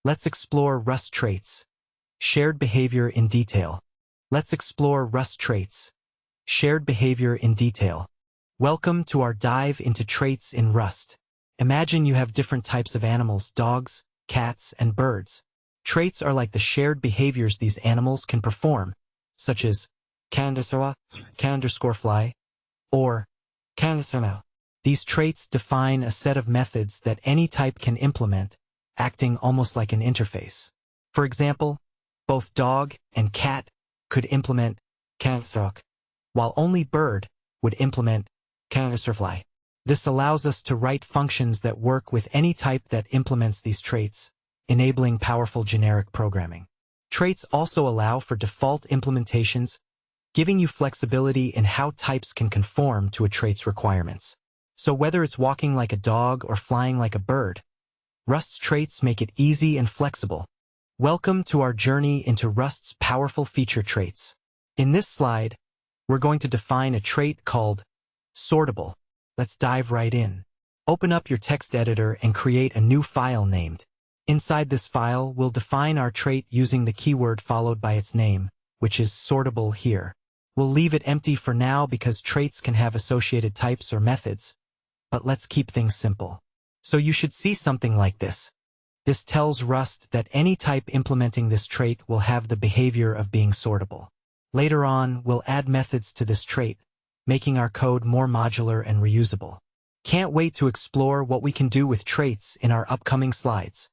Let's explore Rust traits. Shared behavior in detail. Let's explore Rust traits. Shared behavior in detail. Welcome to our dive into traits in Rust. Imagine you have different types of animals: dogs, cats, and birds. Traits are like the shared behaviors these animals can perform, such as can_fly, or can. These traits define a set of methods that any type can implement, acting almost like an interface. For example, both dog and cat could implement can, while only bird would implement can_fly. This allows us to write functions that work with any type that implements these traits, enabling powerful generic programming. Traits also allow for default implementations, giving you flexibility in how types can conform to a trait's requirements. So whether it's walking like a dog or flying like a bird, Rust's traits make it easy and flexible. Welcome to our journey into Rust's powerful feature traits. In this slide, we're going to define a trait called sortable. Let's dive right in. Open up your text editor and create a new file named. Inside this file, we'll define our trait using the keyword followed by its name, which is sortable here. We'll leave it empty for now because traits can have associated types or methods, but let's keep things simple. So you should see something like this. This tells Rust that any type implementing this trait will have the behavior of being sortable. Later on, we'll add methods to this trait, making our code more modular and reusable. Can't wait to explore what we can do with traits in our upcoming slides.